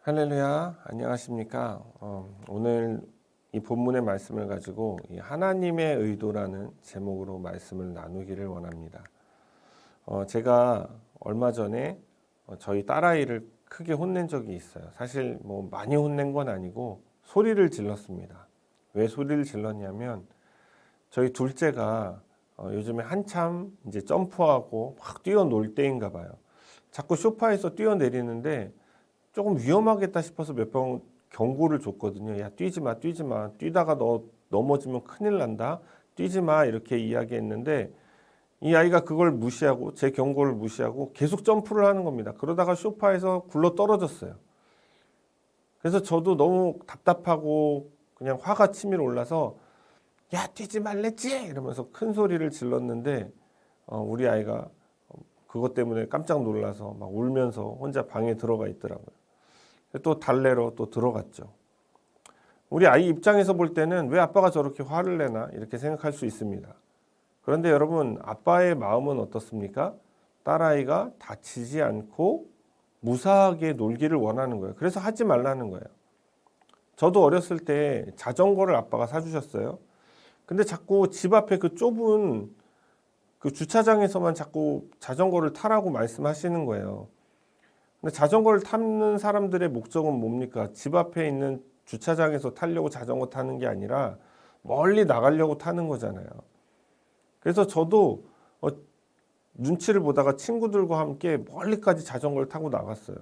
할렐루야, 안녕하십니까? 오늘 이 본문의 말씀을 가지고 이 하나님의 의도라는 제목으로 말씀을 나누기를 원합니다. 제가 얼마 전에 저희 딸아이를 크게 혼낸 적이 있어요. 사실 뭐 많이 혼낸 건 아니고 소리를 질렀습니다. 왜 소리를 질렀냐면 저희 둘째가 요즘에 한참 이제 점프하고 막 뛰어놀 때인가 봐요. 자꾸 소파에서 뛰어내리는데 조금 위험하겠다 싶어서 몇 번 경고를 줬거든요. 야, 뛰지 마, 뛰지 마. 뛰다가 너 넘어지면 큰일 난다. 뛰지 마. 이렇게 이야기했는데 이 아이가 그걸 무시하고 제 경고를 무시하고 계속 점프를 하는 겁니다. 그러다가 소파에서 굴러 떨어졌어요. 그래서 저도 너무 답답하고 그냥 화가 치밀어 올라서 야, 뛰지 말랬지? 이러면서 큰 소리를 질렀는데 우리 아이가 그것 때문에 깜짝 놀라서 막 울면서 혼자 방에 들어가 있더라고요. 또 달래러 또 들어갔죠. 우리 아이 입장에서 볼 때는 왜 아빠가 저렇게 화를 내나 이렇게 생각할 수 있습니다. 그런데 여러분, 아빠의 마음은 어떻습니까? 딸아이가 다치지 않고 무사하게 놀기를 원하는 거예요. 그래서 하지 말라는 거예요. 저도 어렸을 때 자전거를 아빠가 사주셨어요. 근데 자꾸 집 앞에 그 좁은 그 주차장에서만 자꾸 자전거를 타라고 말씀하시는 거예요. 근데 자전거를 타는 사람들의 목적은 뭡니까? 집 앞에 있는 주차장에서 타려고 자전거 타는 게 아니라 멀리 나가려고 타는 거잖아요. 그래서 저도 눈치를 보다가 친구들과 함께 멀리까지 자전거를 타고 나갔어요.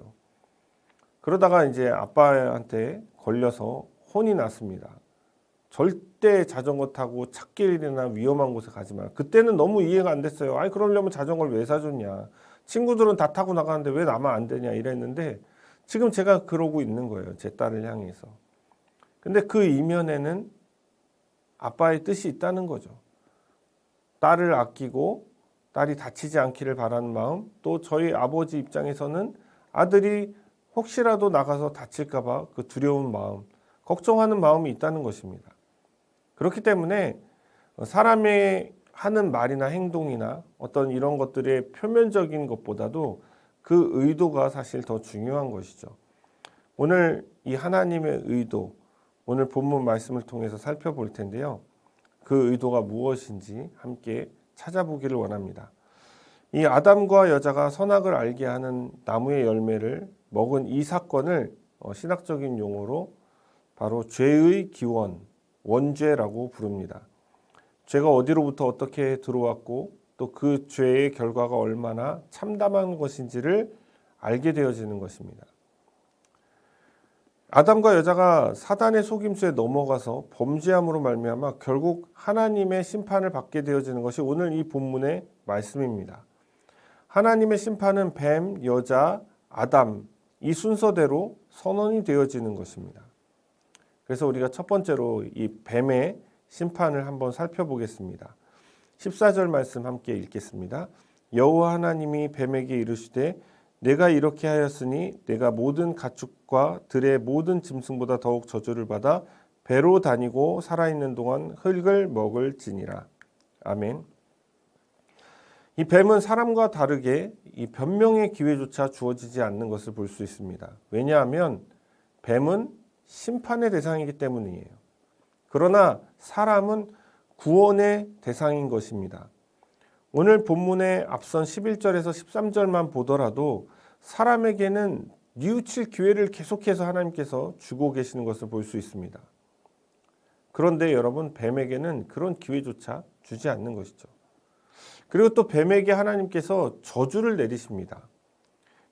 그러다가 이제 아빠한테 걸려서 혼이 났습니다. 절대 자전거 타고 찻길이나 위험한 곳에 가지 마. 그때는 너무 이해가 안 됐어요. 아니 그러려면 자전거를 왜 사줬냐. 친구들은 다 타고 나가는데 왜 나만 안 되냐 이랬는데 지금 제가 그러고 있는 거예요. 제 딸을 향해서. 근데 그 이면에는 아빠의 뜻이 있다는 거죠. 딸을 아끼고 딸이 다치지 않기를 바라는 마음, 또 저희 아버지 입장에서는 아들이 혹시라도 나가서 다칠까 봐 그 두려운 마음, 걱정하는 마음이 있다는 것입니다. 그렇기 때문에 사람의 하는 말이나 행동이나 어떤 이런 것들의 표면적인 것보다도 그 의도가 사실 더 중요한 것이죠. 오늘 이 하나님의 의도, 오늘 본문 말씀을 통해서 살펴볼 텐데요. 그 의도가 무엇인지 함께 찾아보기를 원합니다. 이 아담과 여자가 선악을 알게 하는 나무의 열매를 먹은 이 사건을 신학적인 용어로 바로 죄의 기원, 원죄라고 부릅니다. 죄가 어디로부터 어떻게 들어왔고 또 그 죄의 결과가 얼마나 참담한 것인지를 알게 되어지는 것입니다. 아담과 여자가 사단의 속임수에 넘어가서 범죄함으로 말미암아 결국 하나님의 심판을 받게 되어지는 것이 오늘 이 본문의 말씀입니다. 하나님의 심판은 뱀, 여자, 아담 이 순서대로 선언이 되어지는 것입니다. 그래서 우리가 첫 번째로 이 뱀의 심판을 한번 살펴보겠습니다. 14절 말씀 함께 읽겠습니다. 여호와 하나님이 뱀에게 이르시되 내가 이렇게 하였으니 내가 모든 가축과 들의 모든 짐승보다 더욱 저주를 받아 배로 다니고 살아있는 동안 흙을 먹을지니라. 아멘. 이 뱀은 사람과 다르게 이 변명의 기회조차 주어지지 않는 것을 볼 수 있습니다. 왜냐하면 뱀은 심판의 대상이기 때문이에요. 그러나 사람은 구원의 대상인 것입니다. 오늘 본문의 앞선 11절에서 13절만 보더라도 사람에게는 뉘우칠 기회를 계속해서 하나님께서 주고 계시는 것을 볼 수 있습니다. 그런데 여러분, 뱀에게는 그런 기회조차 주지 않는 것이죠. 그리고 또 뱀에게 하나님께서 저주를 내리십니다.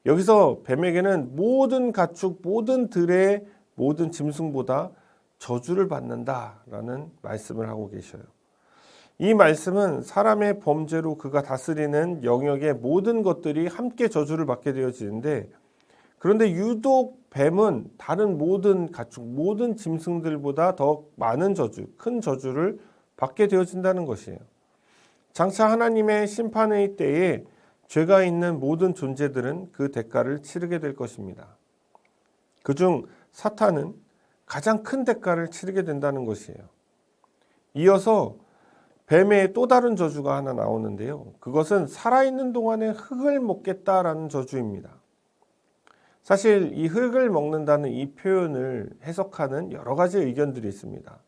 여기서 뱀에게는 모든 가축, 모든 들의 모든 짐승보다 저주를 받는다라는 말씀을 하고 계셔요. 이 말씀은 사람의 범죄로 그가 다스리는 영역의 모든 것들이 함께 저주를 받게 되어지는데, 그런데 유독 뱀은 다른 모든 가축, 모든 짐승들보다 더 많은 저주, 큰 저주를 받게 되어진다는 것이에요. 장차 하나님의 심판의 때에 죄가 있는 모든 존재들은 그 대가를 치르게 될 것입니다. 그중 사탄은 가장 큰 대가를 치르게 된다는 것이에요. 이어서 뱀의 또 다른 저주가 하나 나오는데요. 그것은 살아있는 동안에 흙을 먹겠다라는 저주입니다. 사실 이 흙을 먹는다는 이 표현을 해석하는 여러 가지 의견들이 있습니다.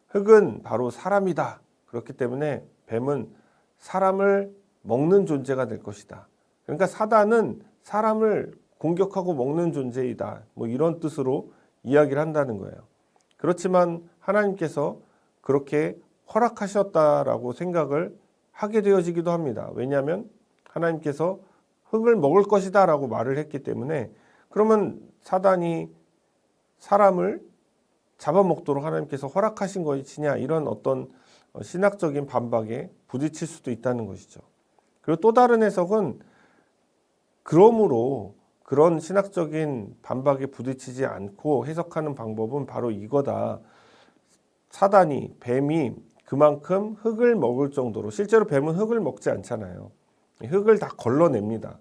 흙은 바로 사람이다. 그렇기 때문에 뱀은 사람을 먹는 존재가 될 것이다. 그러니까 사단은 사람을 공격하고 먹는 존재이다. 뭐 이런 뜻으로 이야기를 한다는 거예요. 그렇지만 하나님께서 그렇게 허락하셨다라고 생각을 하게 되어지기도 합니다. 왜냐하면 하나님께서 흙을 먹을 것이다 라고 말을 했기 때문에, 그러면 사단이 사람을 잡아먹도록 하나님께서 허락하신 것이냐, 이런 어떤 신학적인 반박에 부딪힐 수도 있다는 것이죠. 그리고 또 다른 해석은, 그러므로 그런 신학적인 반박에 부딪히지 않고 해석하는 방법은 바로 이거다. 사단이, 뱀이 그만큼 흙을 먹을 정도로, 실제로 뱀은 흙을 먹지 않잖아요. 흙을 다 걸러냅니다.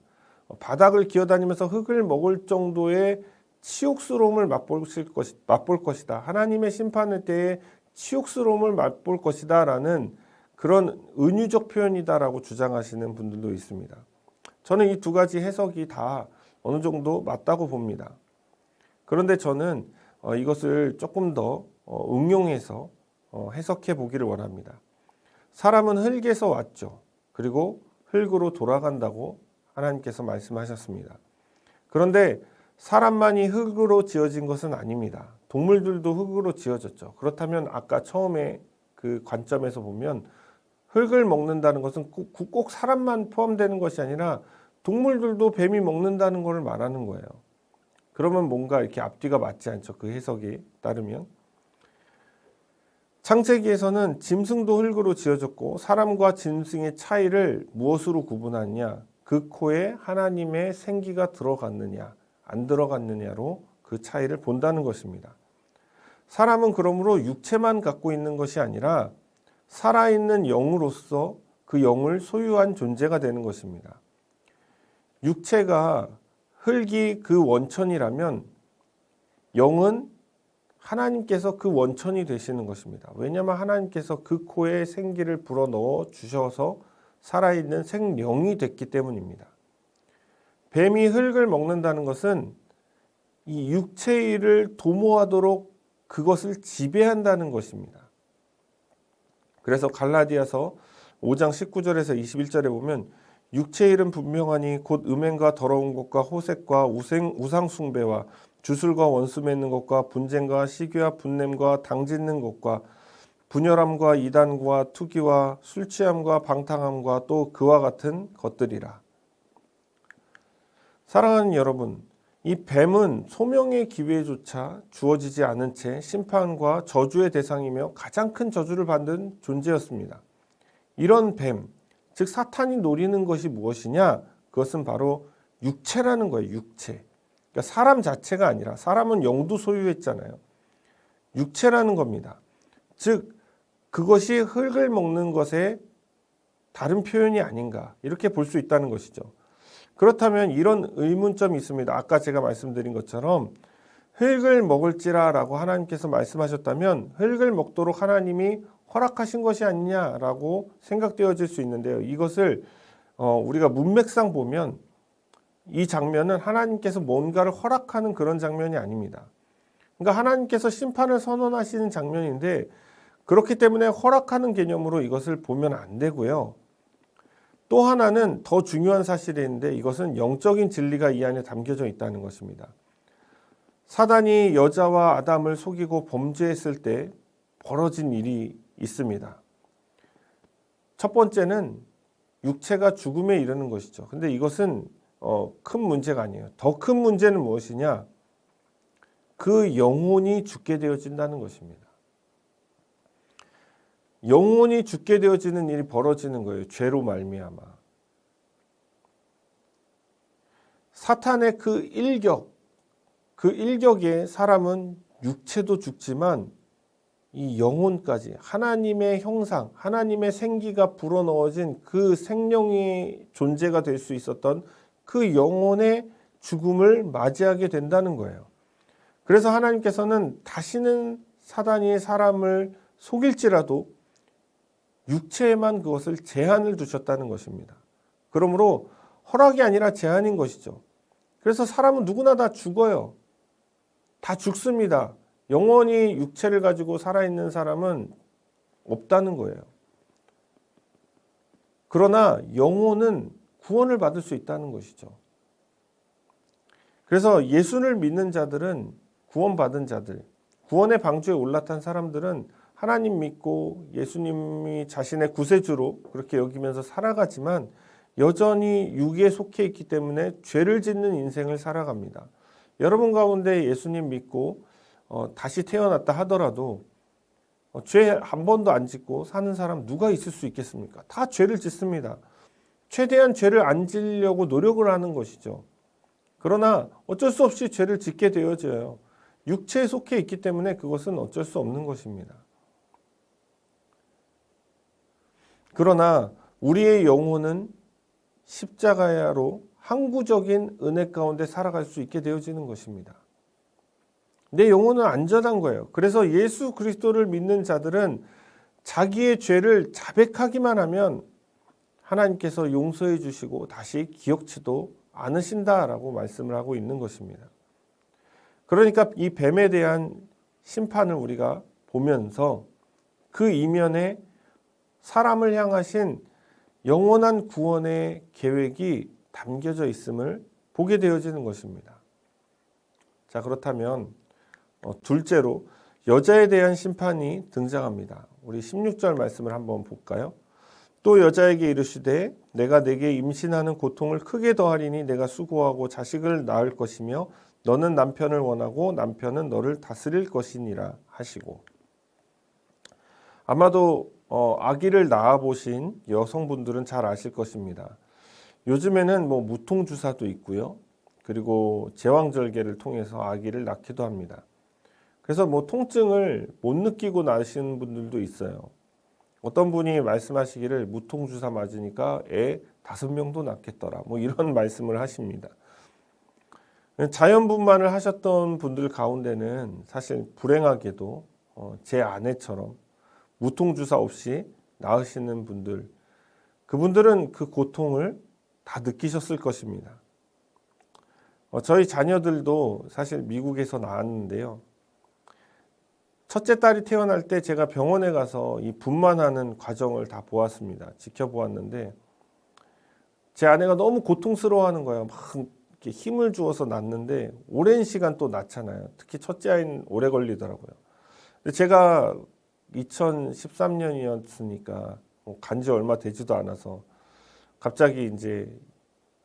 바닥을 기어다니면서 흙을 먹을 정도의 치욕스러움을 맛볼 것이다. 하나님의 심판의 때에 치욕스러움을 맛볼 것이다 라는 그런 은유적 표현이다라고 주장하시는 분들도 있습니다. 저는 이 두 가지 해석이 다 어느 정도 맞다고 봅니다. 그런데 저는 이것을 조금 더 응용해서 해석해 보기를 원합니다. 사람은 흙에서 왔죠. 그리고 흙으로 돌아간다고 하나님께서 말씀하셨습니다. 그런데 사람만이 흙으로 지어진 것은 아닙니다. 동물들도 흙으로 지어졌죠. 그렇다면 아까 처음에 그 관점에서 보면 흙을 먹는다는 것은 꼭 사람만 포함되는 것이 아니라 동물들도 뱀이 먹는다는 것을 말하는 거예요. 그러면 뭔가 이렇게 앞뒤가 맞지 않죠. 그 해석에 따르면. 창세기에서는 짐승도 흙으로 지어졌고 사람과 짐승의 차이를 무엇으로 구분하느냐? 그 코에 하나님의 생기가 들어갔느냐 안 들어갔느냐로 그 차이를 본다는 것입니다. 사람은 그러므로 육체만 갖고 있는 것이 아니라 살아있는 영으로서 그 영을 소유한 존재가 되는 것입니다. 육체가 흙이 그 원천이라면 영은 하나님께서 그 원천이 되시는 것입니다. 왜냐하면 하나님께서 그 코에 생기를 불어넣어 주셔서 살아있는 생명이 됐기 때문입니다. 뱀이 흙을 먹는다는 것은 이 육체의 일을 도모하도록 그것을 지배한다는 것입니다. 그래서 갈라디아서 5장 19절에서 21절에 보면 육체의 일은 분명하니 곧 음행과 더러운 것과 호색과 우상 숭배와 주술과 원수 맺는 것과 분쟁과 시기와 분냄과 당짓는 것과 분열함과 이단과 투기와 술 취함과 방탕함과 또 그와 같은 것들이라. 사랑하는 여러분, 이 뱀은 소명의 기회조차 주어지지 않은 채 심판과 저주의 대상이며 가장 큰 저주를 받는 존재였습니다. 이런 뱀, 즉 사탄이 노리는 것이 무엇이냐? 그것은 바로 육체라는 거예요. 육체. 그러니까 사람 자체가 아니라, 사람은 영도 소유했잖아요. 육체라는 겁니다. 즉 그것이 흙을 먹는 것의 다른 표현이 아닌가, 이렇게 볼 수 있다는 것이죠. 그렇다면 이런 의문점이 있습니다. 아까 제가 말씀드린 것처럼 흙을 먹을지라 라고 하나님께서 말씀하셨다면 흙을 먹도록 하나님이 허락하신 것이 아니냐라고 생각되어질 수 있는데요. 이것을 우리가 문맥상 보면 이 장면은 하나님께서 뭔가를 허락하는 그런 장면이 아닙니다. 그러니까 하나님께서 심판을 선언하시는 장면인데, 그렇기 때문에 허락하는 개념으로 이것을 보면 안 되고요. 또 하나는 더 중요한 사실이 있는데, 이것은 영적인 진리가 이 안에 담겨져 있다는 것입니다. 사단이 여자와 아담을 속이고 범죄했을 때 벌어진 일이 있습니다. 첫 번째는 육체가 죽음에 이르는 것이죠. 근데 이것은 큰 문제가 아니에요. 더 큰 문제는 무엇이냐? 그 영혼이 죽게 되어진다는 것입니다. 영혼이 죽게 되어지는 일이 벌어지는 거예요. 죄로 말미암아. 사탄의 그 일격에 사람은 육체도 죽지만 이 영혼까지, 하나님의 형상, 하나님의 생기가 불어넣어진 그 생명의 존재가 될 수 있었던 그 영혼의 죽음을 맞이하게 된다는 거예요. 그래서 하나님께서는 다시는 사단이 사람을 속일지라도 육체에만 그것을 제한을 두셨다는 것입니다. 그러므로 허락이 아니라 제한인 것이죠. 그래서 사람은 누구나 다 죽어요. 다 죽습니다. 영원히 육체를 가지고 살아있는 사람은 없다는 거예요. 그러나 영혼은 구원을 받을 수 있다는 것이죠. 그래서 예수를 믿는 자들은 구원받은 자들, 구원의 방주에 올라탄 사람들은 하나님 믿고 예수님이 자신의 구세주로 그렇게 여기면서 살아가지만 여전히 육에 속해 있기 때문에 죄를 짓는 인생을 살아갑니다. 여러분 가운데 예수님 믿고 다시 태어났다 하더라도 죄 한 번도 안 짓고 사는 사람 누가 있을 수 있겠습니까? 다 죄를 짓습니다. 최대한 죄를 안 지려고 노력을 하는 것이죠. 그러나 어쩔 수 없이 죄를 짓게 되어져요. 육체에 속해 있기 때문에 그것은 어쩔 수 없는 것입니다. 그러나 우리의 영혼은 십자가야로 항구적인 은혜 가운데 살아갈 수 있게 되어지는 것입니다. 내 영혼은 안전한 거예요. 그래서 예수 그리스도를 믿는 자들은 자기의 죄를 자백하기만 하면 하나님께서 용서해 주시고 다시 기억치도 않으신다라고 말씀을 하고 있는 것입니다. 그러니까 이 뱀에 대한 심판을 우리가 보면서 그 이면에 사람을 향하신 영원한 구원의 계획이 담겨져 있음을 보게 되어지는 것입니다. 자, 그렇다면 둘째로 여자에 대한 심판이 등장합니다. 우리 16절 말씀을 한번 볼까요? 또 여자에게 이르시되 내가 네게 임신하는 고통을 크게 더하리니 내가 수고하고 자식을 낳을 것이며 너는 남편을 원하고 남편은 너를 다스릴 것이니라 하시고, 아마도 아기를 낳아보신 여성분들은 잘 아실 것입니다. 요즘에는 무통주사도 있고요. 그리고 제왕절개를 통해서 아기를 낳기도 합니다. 그래서 통증을 못 느끼고 낳으시는 분들도 있어요. 어떤 분이 말씀하시기를 무통주사 맞으니까 애 5명도 낳겠더라. 이런 말씀을 하십니다. 자연분만을 하셨던 분들 가운데는 사실 불행하게도 제 아내처럼 무통주사 없이 낳으시는 분들, 그분들은 그 고통을 다 느끼셨을 것입니다. 저희 자녀들도 사실 미국에서 낳았는데요. 첫째 딸이 태어날 때 제가 병원에 가서 이 분만하는 과정을 다 보았습니다. 지켜보았는데 제 아내가 너무 고통스러워하는 거예요. 막 이렇게 힘을 주어서 낳는데 오랜 시간 또 낳잖아요. 특히 첫째 아이는 오래 걸리더라고요. 근데 제가 2013년이었으니까 간지 얼마 되지도 않아서 갑자기 이제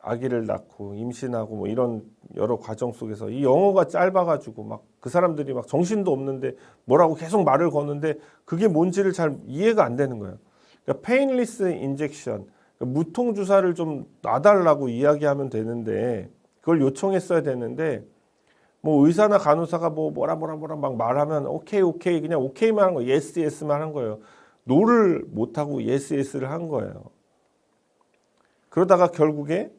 아기를 낳고 임신하고 이런 여러 과정 속에서 이 영어가 짧아가지고 막 그 사람들이 막 정신도 없는데 뭐라고 계속 말을 거는데 그게 뭔지를 잘 이해가 안 되는 거예요. 그러니까 painless injection, 그러니까 무통 주사를 좀 놔달라고 이야기하면 되는데 그걸 요청했어야 되는데 의사나 간호사가 뭐라 막 말하면 오케이 그냥 오케이만 한 거예요. 예스 예스만 한 거예요. 노를 못하고 예스 예스를 한 거예요. 그러다가 결국에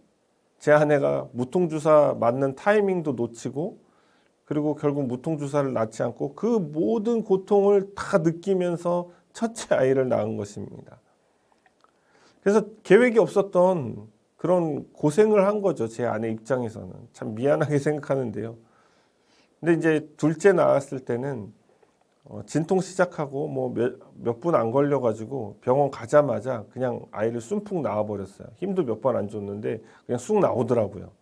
제 아내가 무통주사 맞는 타이밍도 놓치고 그리고 결국 무통주사를 낳지 않고 그 모든 고통을 다 느끼면서 첫째 아이를 낳은 것입니다. 그래서 계획이 없었던 그런 고생을 한 거죠. 제 아내 입장에서는. 참 미안하게 생각하는데요. 근데 이제 둘째 낳았을 때는 진통 시작하고 몇 분 안 걸려가지고 병원 가자마자 그냥 아이를 쑥푹 낳아버렸어요. 힘도 몇 번 안 줬는데 그냥 쑥 나오더라고요.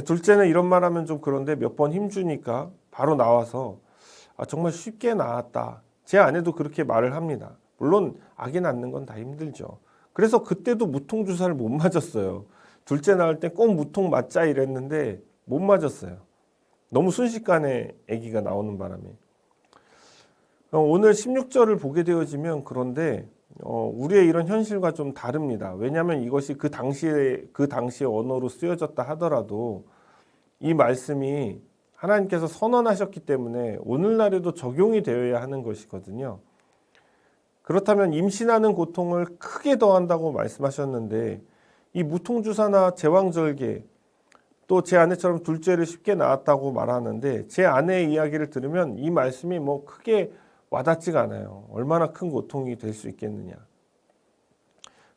둘째는 이런 말 하면 좀 그런데 몇 번 힘주니까 바로 나와서 정말 쉽게 낳았다. 제 아내도 그렇게 말을 합니다. 물론 아기 낳는 건 다 힘들죠. 그래서 그때도 무통주사를 못 맞았어요. 둘째 낳을 때 꼭 무통 맞자 이랬는데 못 맞았어요. 너무 순식간에 아기가 나오는 바람에. 오늘 16절을 보게 되어지면 그런데 우리의 이런 현실과 좀 다릅니다. 왜냐하면 이것이 그 당시의 언어로 쓰여졌다 하더라도 이 말씀이 하나님께서 선언하셨기 때문에 오늘날에도 적용이 되어야 하는 것이거든요. 그렇다면 임신하는 고통을 크게 더한다고 말씀하셨는데 이 무통주사나 제왕절개 또 제 아내처럼 둘째를 쉽게 낳았다고 말하는데 제 아내의 이야기를 들으면 이 말씀이 크게 와닿지가 않아요. 얼마나 큰 고통이 될 수 있겠느냐.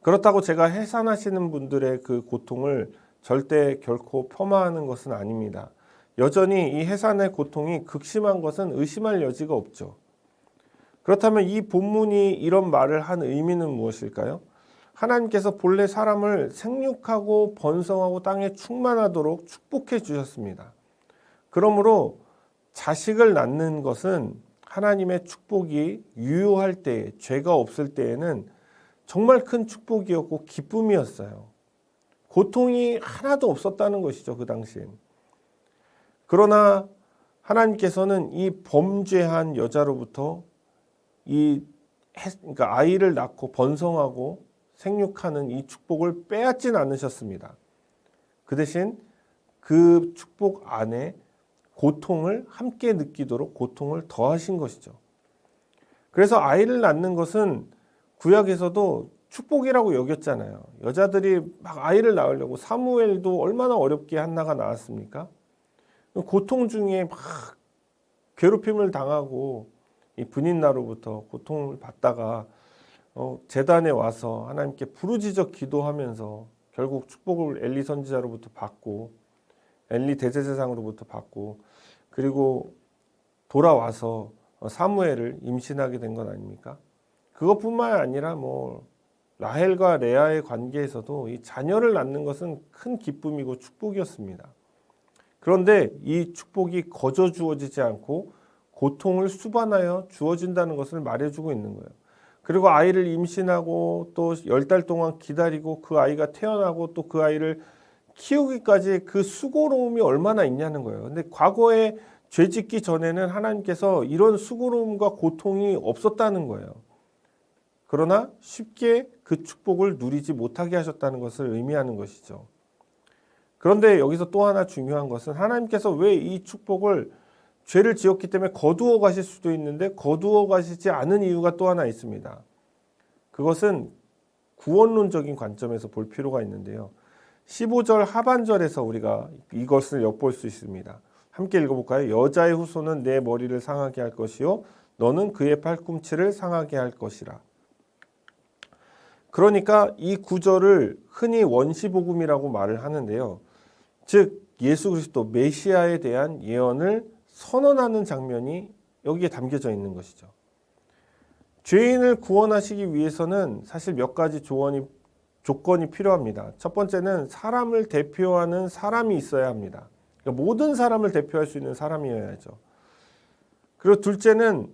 그렇다고 제가 해산하시는 분들의 그 고통을 절대 결코 폄하하는 것은 아닙니다. 여전히 이 해산의 고통이 극심한 것은 의심할 여지가 없죠. 그렇다면 이 본문이 이런 말을 한 의미는 무엇일까요? 하나님께서 본래 사람을 생육하고 번성하고 땅에 충만하도록 축복해 주셨습니다. 그러므로 자식을 낳는 것은 하나님의 축복이 유효할 때, 죄가 없을 때에는 정말 큰 축복이었고 기쁨이었어요. 고통이 하나도 없었다는 것이죠, 그 당시엔. 그러나 하나님께서는 이 범죄한 여자로부터 그러니까 아이를 낳고 번성하고 생육하는 이 축복을 빼앗진 않으셨습니다. 그 대신 그 축복 안에 고통을 함께 느끼도록 고통을 더하신 것이죠. 그래서 아이를 낳는 것은 구약에서도 축복이라고 여겼잖아요. 여자들이 막 아이를 낳으려고 사무엘도 얼마나 어렵게 한나가 낳았습니까? 고통 중에 막 괴롭힘을 당하고 이 분인나로부터 고통을 받다가 제단에 와서 하나님께 부르짖어 기도하면서 결국 축복을 엘리 선지자로부터 받고 엘리 대제사장으로부터 받고 그리고 돌아와서 사무엘을 임신하게 된 건 아닙니까? 그것뿐만 아니라 라헬과 레아의 관계에서도 이 자녀를 낳는 것은 큰 기쁨이고 축복이었습니다. 그런데 이 축복이 거저 주어지지 않고 고통을 수반하여 주어진다는 것을 말해주고 있는 거예요. 그리고 아이를 임신하고 또 10달 동안 기다리고 그 아이가 태어나고 또 그 아이를 키우기까지 그 수고로움이 얼마나 있냐는 거예요. 근데 과거에 죄 짓기 전에는 하나님께서 이런 수고로움과 고통이 없었다는 거예요. 그러나 쉽게 그 축복을 누리지 못하게 하셨다는 것을 의미하는 것이죠. 그런데 여기서 또 하나 중요한 것은 하나님께서 왜 이 축복을 죄를 지었기 때문에 거두어 가실 수도 있는데 거두어 가시지 않은 이유가 또 하나 있습니다. 그것은 구원론적인 관점에서 볼 필요가 있는데요. 15절 하반절에서 우리가 이것을 엿볼 수 있습니다. 함께 읽어볼까요? 여자의 후손은 내 머리를 상하게 할 것이요 너는 그의 팔꿈치를 상하게 할 것이라. 그러니까 이 구절을 흔히 원시복음이라고 말을 하는데요. 즉 예수 그리스도 메시아에 대한 예언을 선언하는 장면이 여기에 담겨져 있는 것이죠. 죄인을 구원하시기 위해서는 사실 몇 가지 조건이 필요합니다. 첫 번째는 사람을 대표하는 사람이 있어야 합니다. 그러니까 모든 사람을 대표할 수 있는 사람이어야죠. 그리고 둘째는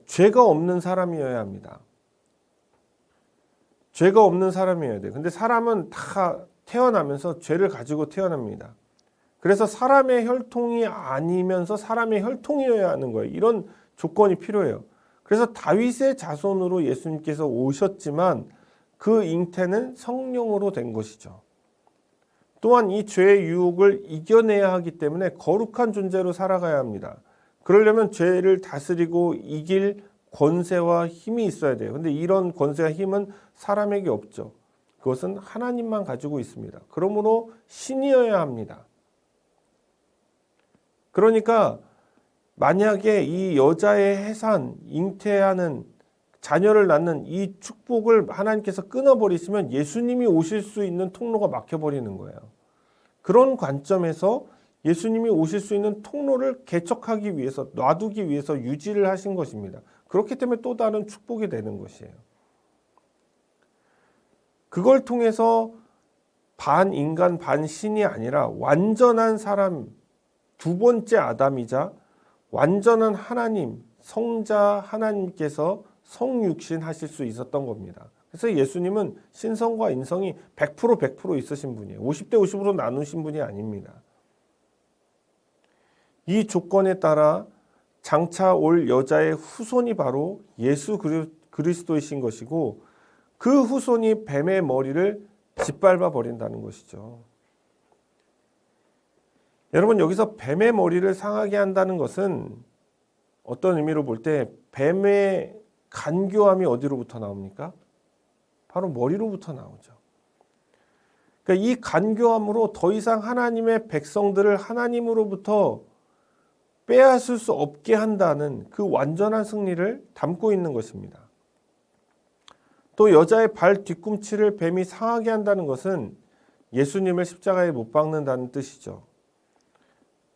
죄가 없는 사람이어야 합니다. 죄가 없는 사람이어야 돼요. 근데 사람은 다 태어나면서 죄를 가지고 태어납니다. 그래서 사람의 혈통이 아니면서 사람의 혈통이어야 하는 거예요. 이런 조건이 필요해요. 그래서 다윗의 자손으로 예수님께서 오셨지만 그 잉태는 성령으로 된 것이죠. 또한 이 죄의 유혹을 이겨내야 하기 때문에 거룩한 존재로 살아가야 합니다. 그러려면 죄를 다스리고 이길 권세와 힘이 있어야 돼요. 근데 이런 권세와 힘은 사람에게 없죠. 그것은 하나님만 가지고 있습니다. 그러므로 신이어야 합니다. 그러니까 만약에 이 여자의 해산, 잉태하는 자녀를 낳는 이 축복을 하나님께서 끊어버리시면 예수님이 오실 수 있는 통로가 막혀버리는 거예요. 그런 관점에서 예수님이 오실 수 있는 통로를 개척하기 위해서, 놔두기 위해서 유지를 하신 것입니다. 그렇기 때문에 또 다른 축복이 되는 것이에요. 그걸 통해서 반인간 반신이 아니라 완전한 사람, 두 번째 아담이자 완전한 하나님, 성자 하나님께서 성육신 하실 수 있었던 겁니다. 그래서 예수님은 신성과 인성이 100% 있으신 분이에요. 50대 50으로 나누신 분이 아닙니다. 이 조건에 따라 장차 올 여자의 후손이 바로 예수 그리스도이신 것이고 그 후손이 뱀의 머리를 짓밟아 버린다는 것이죠. 여러분 여기서 뱀의 머리를 상하게 한다는 것은 어떤 의미로 볼 때 뱀의 간교함이 어디로부터 나옵니까? 바로 머리로부터 나오죠. 그러니까 이 간교함으로 더 이상 하나님의 백성들을 하나님으로부터 빼앗을 수 없게 한다는 그 완전한 승리를 담고 있는 것입니다. 또 여자의 발 뒤꿈치를 뱀이 상하게 한다는 것은 예수님을 십자가에 못 박는다는 뜻이죠.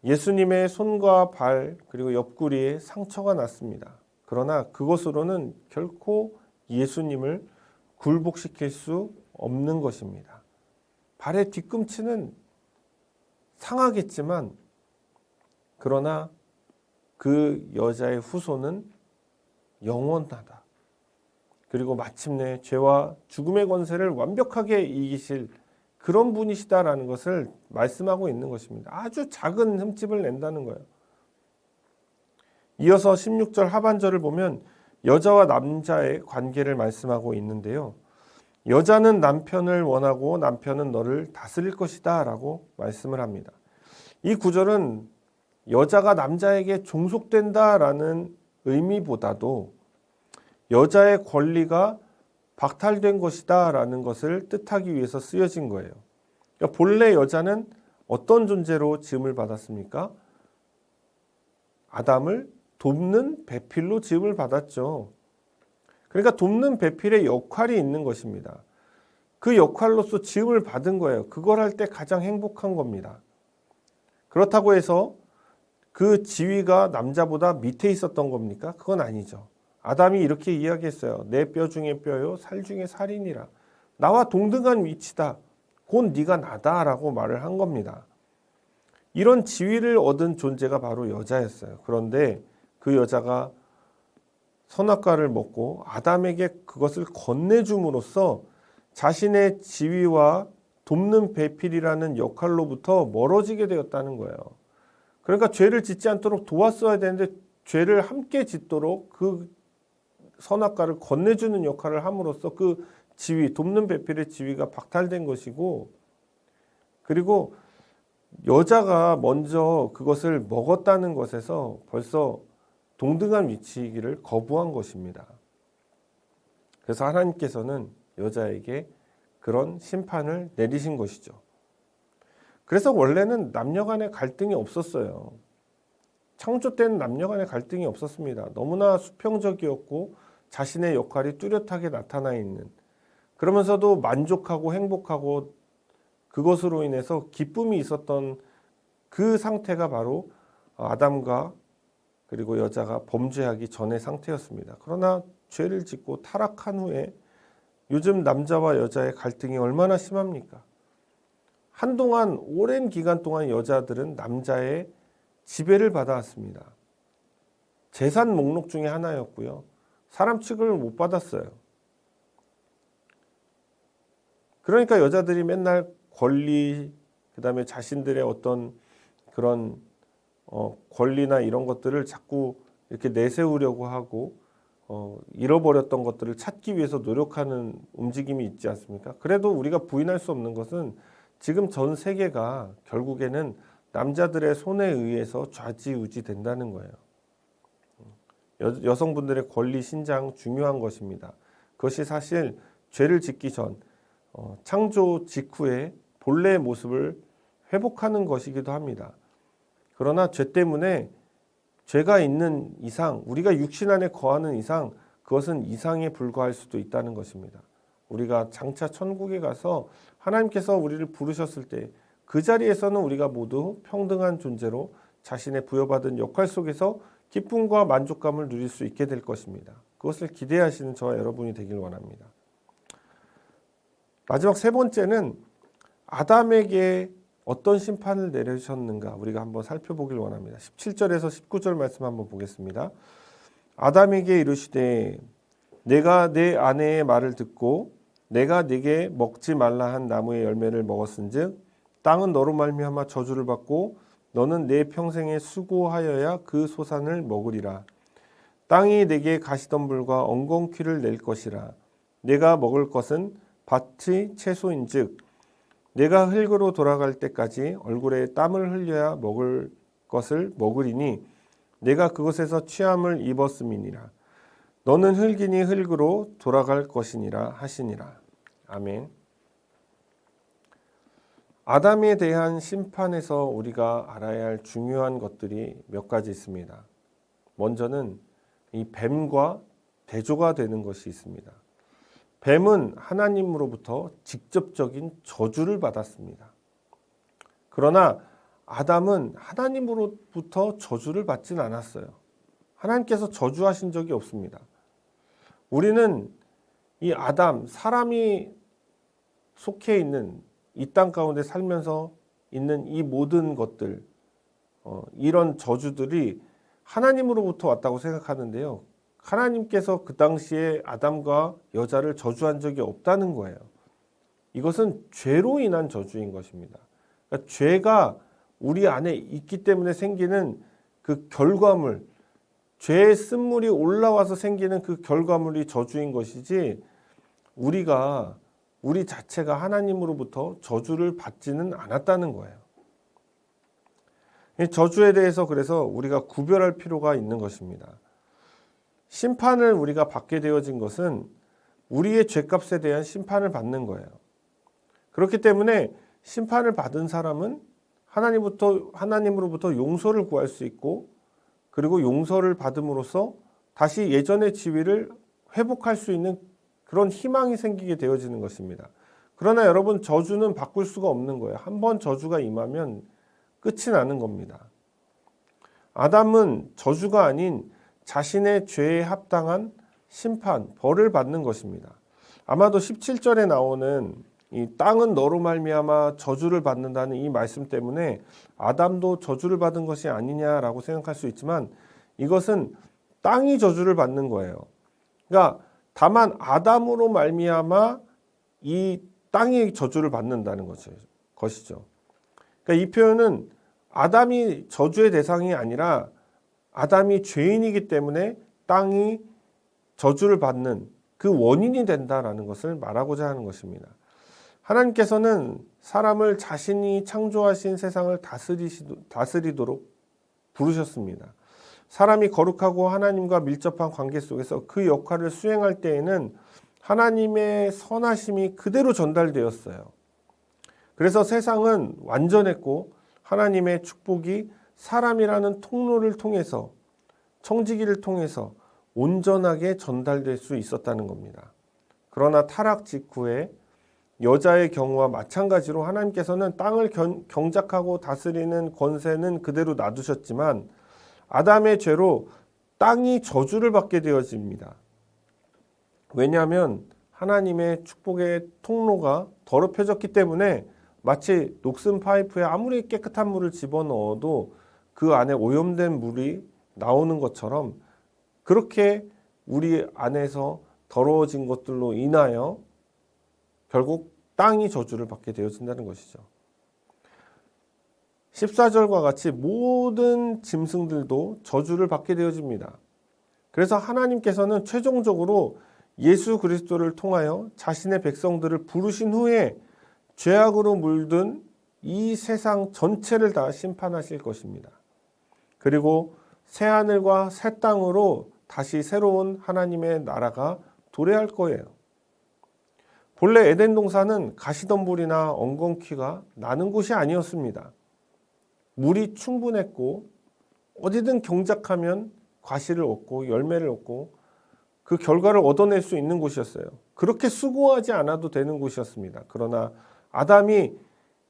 예수님의 손과 발 그리고 옆구리에 상처가 났습니다. 그러나 그것으로는 결코 예수님을 굴복시킬 수 없는 것입니다. 발의 뒤꿈치는 상하겠지만 그러나 그 여자의 후손은 영원하다. 그리고 마침내 죄와 죽음의 권세를 완벽하게 이기실 그런 분이시다라는 것을 말씀하고 있는 것입니다. 아주 작은 흠집을 낸다는 거예요. 이어서 16절 하반절을 보면 여자와 남자의 관계를 말씀하고 있는데요. 여자는 남편을 원하고 남편은 너를 다스릴 것이다 라고 말씀을 합니다. 이 구절은 여자가 남자에게 종속된다라는 의미보다도 여자의 권리가 박탈된 것이다 라는 것을 뜻하기 위해서 쓰여진 거예요. 그러니까 본래 여자는 어떤 존재로 지음을 받았습니까? 아담을 돕는 배필로 지음을 받았죠. 그러니까 돕는 배필의 역할이 있는 것입니다. 그 역할로서 지음을 받은 거예요. 그걸 할 때 가장 행복한 겁니다. 그렇다고 해서 그 지위가 남자보다 밑에 있었던 겁니까? 그건 아니죠. 아담이 이렇게 이야기했어요. 내 뼈 중에 뼈요 살 중에 살이니라. 나와 동등한 위치다. 곧 네가 나다라고 말을 한 겁니다. 이런 지위를 얻은 존재가 바로 여자였어요. 그런데 그 여자가 선악과를 먹고 아담에게 그것을 건네줌으로써 자신의 지위와 돕는 배필이라는 역할로부터 멀어지게 되었다는 거예요. 그러니까 죄를 짓지 않도록 도왔어야 되는데 죄를 함께 짓도록 그 선악과를 건네주는 역할을 함으로써 그 지위, 돕는 배필의 지위가 박탈된 것이고, 그리고 여자가 먼저 그것을 먹었다는 것에서 벌써 동등한 위치이기를 거부한 것입니다. 그래서 하나님께서는 여자에게 그런 심판을 내리신 것이죠. 그래서 원래는 남녀 간의 갈등이 없었어요. 창조 때는 남녀 간의 갈등이 없었습니다. 너무나 수평적이었고 자신의 역할이 뚜렷하게 나타나 있는, 그러면서도 만족하고 행복하고 그것으로 인해서 기쁨이 있었던 그 상태가 바로 아담과 그리고 여자가 범죄하기 전의 상태였습니다. 그러나 죄를 짓고 타락한 후에 요즘 남자와 여자의 갈등이 얼마나 심합니까? 한동안 오랜 기간 동안 여자들은 남자의 지배를 받아왔습니다. 재산 목록 중에 하나였고요. 사람 취급을 못 받았어요. 그러니까 여자들이 맨날 권리, 그다음에 자신들의 어떤 그런 권리나 이런 것들을 자꾸 이렇게 내세우려고 하고 잃어버렸던 것들을 찾기 위해서 노력하는 움직임이 있지 않습니까? 그래도 우리가 부인할 수 없는 것은 지금 전 세계가 결국에는 남자들의 손에 의해서 좌지우지 된다는 거예요. 여성분들의 권리 신장 중요한 것입니다. 그것이 사실 죄를 짓기 전 창조 직후에 본래의 모습을 회복하는 것이기도 합니다. 그러나 죄 때문에 죄가 있는 이상, 우리가 육신 안에 거하는 이상 그것은 이상에 불과할 수도 있다는 것입니다. 우리가 장차 천국에 가서 하나님께서 우리를 부르셨을 때 그 자리에서는 우리가 모두 평등한 존재로 자신의 부여받은 역할 속에서 기쁨과 만족감을 누릴 수 있게 될 것입니다. 그것을 기대하시는 저와 여러분이 되길 원합니다. 마지막 세 번째는 아담에게 어떤 심판을 내리셨는가 우리가 한번 살펴보길 원합니다. 17절에서 19절 말씀 한번 보겠습니다. 아담에게 이르시되 내가 내 아내의 말을 듣고 내가 네게 먹지 말라 한 나무의 열매를 먹었은즉 땅은 너로 말미암아 저주를 받고 너는 내 평생에 수고하여야 그 소산을 먹으리라. 땅이 내게 가시덤불과 엉겅퀴를 낼 것이라. 내가 먹을 것은 밭의 채소인즉 내가 흙으로 돌아갈 때까지 얼굴에 땀을 흘려야 먹을 것을 먹으리니 내가 그것에서 취함을 입었음이니라. 너는 흙이니 흙으로 돌아갈 것이니라 하시니라. 아멘. 아담에 대한 심판에서 우리가 알아야 할 중요한 것들이 몇 가지 있습니다. 먼저는 이 뱀과 대조가 되는 것이 있습니다. 뱀은 하나님으로부터 직접적인 저주를 받았습니다. 그러나 아담은 하나님으로부터 저주를 받진 않았어요. 하나님께서 저주하신 적이 없습니다. 우리는 이 아담, 사람이 속해 있는 이 땅 가운데 살면서 있는 이 모든 것들, 이런 저주들이 하나님으로부터 왔다고 생각하는데요. 하나님께서 그 당시에 아담과 여자를 저주한 적이 없다는 거예요. 이것은 죄로 인한 저주인 것입니다. 그러니까 죄가 우리 안에 있기 때문에 생기는 그 결과물, 죄의 쓴물이 올라와서 생기는 그 결과물이 저주인 것이지, 우리 자체가 하나님으로부터 저주를 받지는 않았다는 거예요. 이 저주에 대해서 그래서 우리가 구별할 필요가 있는 것입니다. 심판을 우리가 받게 되어진 것은 우리의 죄값에 대한 심판을 받는 거예요. 그렇기 때문에 심판을 받은 사람은 하나님으로부터 용서를 구할 수 있고, 그리고 용서를 받음으로써 다시 예전의 지위를 회복할 수 있는 그런 희망이 생기게 되어지는 것입니다. 그러나 여러분, 저주는 바꿀 수가 없는 거예요. 한번 저주가 임하면 끝이 나는 겁니다. 아담은 저주가 아닌 자신의 죄에 합당한 심판, 벌을 받는 것입니다. 아마도 17절에 나오는 이 땅은 너로 말미암아 저주를 받는다는 이 말씀 때문에 아담도 저주를 받은 것이 아니냐라고 생각할 수 있지만, 이것은 땅이 저주를 받는 거예요. 그러니까 다만 아담으로 말미암아 이 땅이 저주를 받는다는 것이죠. 그러니까 이 표현은 아담이 저주의 대상이 아니라 아담이 죄인이기 때문에 땅이 저주를 받는 그 원인이 된다라는 것을 말하고자 하는 것입니다. 하나님께서는 사람을 자신이 창조하신 세상을 다스리도록 부르셨습니다. 사람이 거룩하고 하나님과 밀접한 관계 속에서 그 역할을 수행할 때에는 하나님의 선하심이 그대로 전달되었어요. 그래서 세상은 완전했고 하나님의 축복이 사람이라는 통로를 통해서, 청지기를 통해서 온전하게 전달될 수 있었다는 겁니다. 그러나 타락 직후에 여자의 경우와 마찬가지로 하나님께서는 땅을 경작하고 다스리는 권세는 그대로 놔두셨지만 아담의 죄로 땅이 저주를 받게 되어집니다. 왜냐하면 하나님의 축복의 통로가 더럽혀졌기 때문에 마치 녹슨 파이프에 아무리 깨끗한 물을 집어넣어도 그 안에 오염된 물이 나오는 것처럼, 그렇게 우리 안에서 더러워진 것들로 인하여 결국 땅이 저주를 받게 되어진다는 것이죠. 14절과 같이 모든 짐승들도 저주를 받게 되어집니다. 그래서 하나님께서는 최종적으로 예수 그리스도를 통하여 자신의 백성들을 부르신 후에 죄악으로 물든 이 세상 전체를 다 심판하실 것입니다. 그리고 새하늘과 새 땅으로 다시 새로운 하나님의 나라가 도래할 거예요. 본래 에덴 동산은 가시덤불이나 엉겅퀴가 나는 곳이 아니었습니다. 물이 충분했고 어디든 경작하면 과실을 얻고 열매를 얻고 그 결과를 얻어낼 수 있는 곳이었어요. 그렇게 수고하지 않아도 되는 곳이었습니다. 그러나 아담이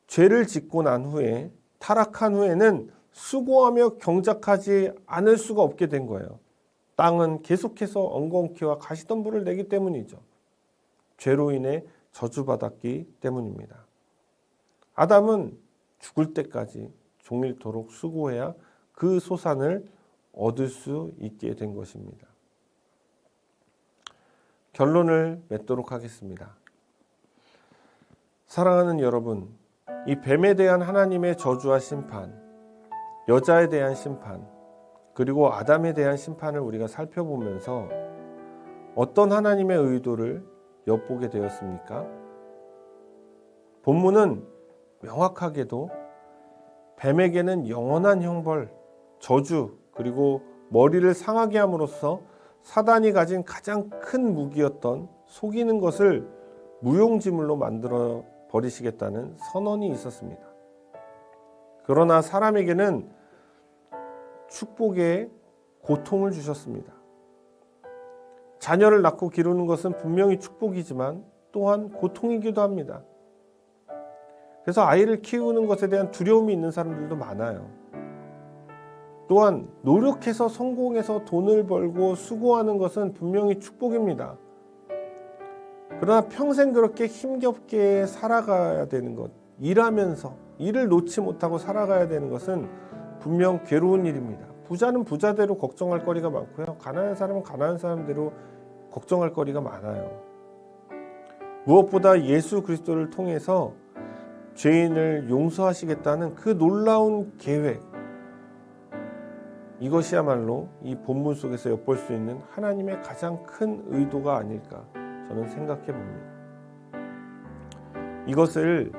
죄를 짓고 난 후에, 타락한 후에는 수고하며 경작하지 않을 수가 없게 된 거예요. 땅은 계속해서 엉겅퀴와 가시덤불을 내기 때문이죠. 죄로 인해 저주받았기 때문입니다. 아담은 죽을 때까지 종일토록 수고해야 그 소산을 얻을 수 있게 된 것입니다. 결론을 맺도록 하겠습니다. 사랑하는 여러분, 이 뱀에 대한 하나님의 저주와 심판, 여자에 대한 심판, 그리고 아담에 대한 심판을 우리가 살펴보면서 어떤 하나님의 의도를 엿보게 되었습니까? 본문은 명확하게도 뱀에게는 영원한 형벌, 저주, 그리고 머리를 상하게 함으로써 사단이 가진 가장 큰 무기였던 속이는 것을 무용지물로 만들어 버리시겠다는 선언이 있었습니다. 그러나 사람에게는 축복의 고통을 주셨습니다. 자녀를 낳고 기르는 것은 분명히 축복이지만 또한 고통이기도 합니다. 그래서 아이를 키우는 것에 대한 두려움이 있는 사람들도 많아요. 또한 노력해서 성공해서 돈을 벌고 수고하는 것은 분명히 축복입니다. 그러나 평생 그렇게 힘겹게 살아가야 되는 것, 일하면서 일을 놓지 못하고 살아가야 되는 것은 분명 괴로운 일입니다. 부자는 부자대로 걱정할 거리가 많고요. 가난한 사람은 가난한 사람대로 걱정할 거리가 많아요. 무엇보다 예수 그리스도를 통해서 죄인을 용서하시겠다는 그 놀라운 계획, 이것이야말로 이 본문 속에서 엿볼 수 있는 하나님의 가장 큰 의도가 아닐까 저는 생각해 봅니다. 이것을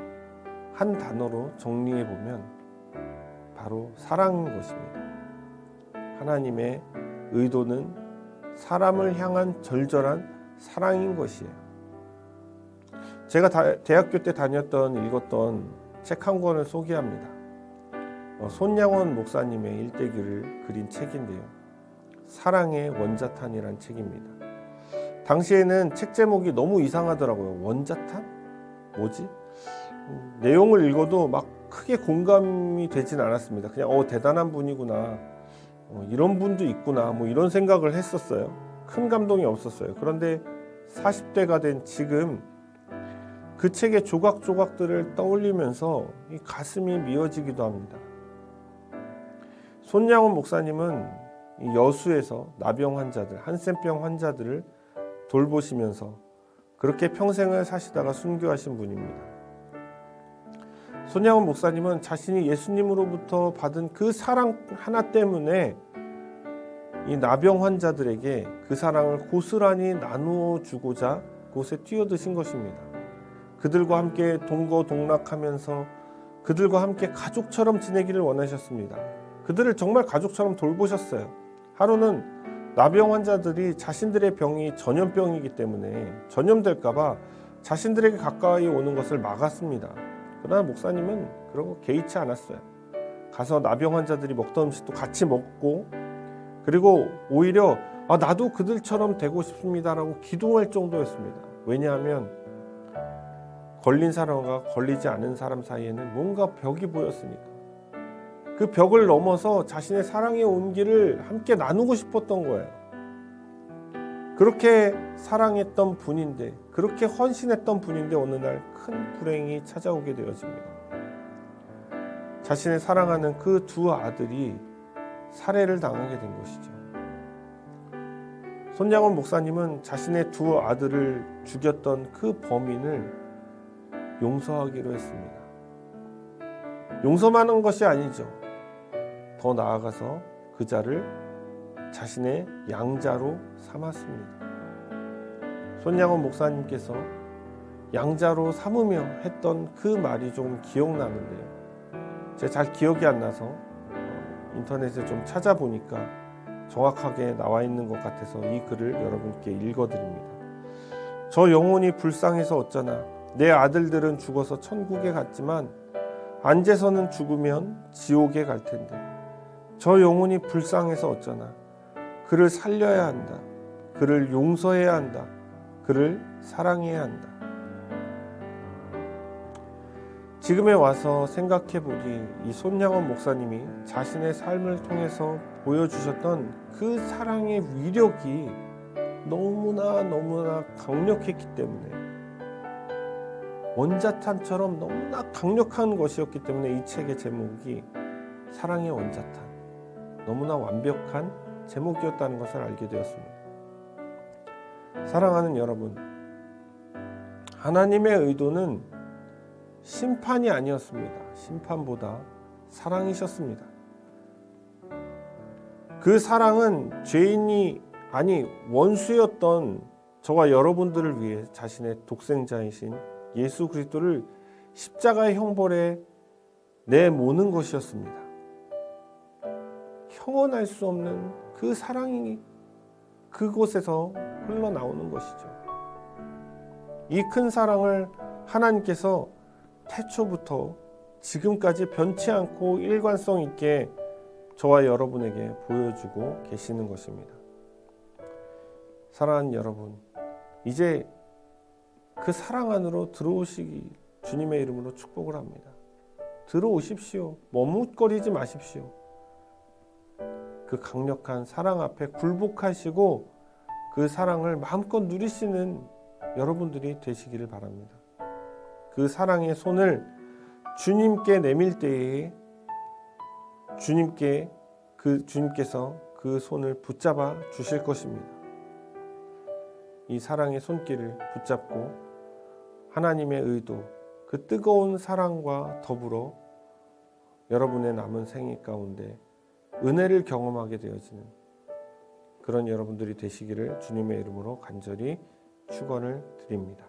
한 단어로 정리해 보면 바로 사랑인 것입니다. 하나님의 의도는 사람을 향한 절절한 사랑인 것이에요. 제가 대학교 때 읽었던 책 한 권을 소개합니다. 손양원 목사님의 일대기를 그린 책인데요. 사랑의 원자탄이라는 책입니다. 당시에는 책 제목이 너무 이상하더라고요. 원자탄? 뭐지? 내용을 읽어도 막 크게 공감이 되진 않았습니다. 그냥 대단한 분이구나. 이런 분도 있구나. 뭐 이런 생각을 했었어요. 큰 감동이 없었어요. 그런데 40대가 된 지금 그 책의 조각조각들을 떠올리면서 이 가슴이 미어지기도 합니다. 손양원 목사님은 이 여수에서 나병 환자들, 한센병 환자들을 돌보시면서 그렇게 평생을 사시다가 순교하신 분입니다. 손양원 목사님은 자신이 예수님으로부터 받은 그 사랑 하나 때문에 이 나병 환자들에게 그 사랑을 고스란히 나누어 주고자 그곳에 뛰어드신 것입니다. 그들과 함께 동거동락하면서 그들과 함께 가족처럼 지내기를 원하셨습니다. 그들을 정말 가족처럼 돌보셨어요. 하루는 나병 환자들이 자신들의 병이 전염병이기 때문에 전염될까봐 자신들에게 가까이 오는 것을 막았습니다. 그러나 목사님은 그런 거 개의치 않았어요. 가서 나병 환자들이 먹던 음식도 같이 먹고, 그리고 오히려 나도 그들처럼 되고 싶습니다라고 기도할 정도였습니다. 왜냐하면 걸린 사람과 걸리지 않은 사람 사이에는 뭔가 벽이 보였으니까. 그 벽을 넘어서 자신의 사랑의 온기를 함께 나누고 싶었던 거예요. 그렇게 사랑했던 분인데, 그렇게 헌신했던 분인데 어느 날 큰 불행이 찾아오게 되어집니다. 자신의 사랑하는 그 두 아들이 살해를 당하게 된 것이죠. 손양원 목사님은 자신의 두 아들을 죽였던 그 범인을 용서하기로 했습니다. 용서만 한 것이 아니죠. 더 나아가서 그 자를 자신의 양자로 삼았습니다. 손양원 목사님께서 양자로 삼으며 했던 그 말이 좀 기억나는데요. 제가 잘 기억이 안 나서 인터넷에 좀 찾아보니까 정확하게 나와 있는 것 같아서 이 글을 여러분께 읽어드립니다. 저 영혼이 불쌍해서 어쩌나. 내 아들들은 죽어서 천국에 갔지만 안재서는 죽으면 지옥에 갈 텐데. 저 영혼이 불쌍해서 어쩌나. 그를 살려야 한다. 그를 용서해야 한다. 그를 사랑해야 한다. 지금에 와서 생각해보니 이 손양원 목사님이 자신의 삶을 통해서 보여주셨던 그 사랑의 위력이 너무나 강력했기 때문에, 원자탄처럼 너무나 강력한 것이었기 때문에 이 책의 제목이 사랑의 원자탄, 너무나 완벽한 제목이었다는 것을 알게 되었습니다. 사랑하는 여러분, 하나님의 의도는 심판이 아니었습니다. 심판보다 사랑이셨습니다. 그 사랑은 죄인이 원수였던 저와 여러분들을 위해 자신의 독생자이신 예수 그리스도를 십자가의 형벌에 내모는 것이었습니다. 형언할 수 없는 그 사랑이 그곳에서 흘러나오는 것이죠. 이 큰 사랑을 하나님께서 태초부터 지금까지 변치 않고 일관성 있게 저와 여러분에게 보여주고 계시는 것입니다. 사랑하는 여러분, 이제 그 사랑 안으로 들어오시기 주님의 이름으로 축복을 합니다. 들어오십시오. 머뭇거리지 마십시오. 그 강력한 사랑 앞에 굴복하시고 그 사랑을 마음껏 누리시는 여러분들이 되시기를 바랍니다. 그 사랑의 손을 주님께 내밀 때에 주님께서 그 손을 붙잡아 주실 것입니다. 이 사랑의 손길을 붙잡고 하나님의 의도, 그 뜨거운 사랑과 더불어 여러분의 남은 생애 가운데 은혜를 경험하게 되어지는 그런 여러분들이 되시기를 주님의 이름으로 간절히 축원을 드립니다.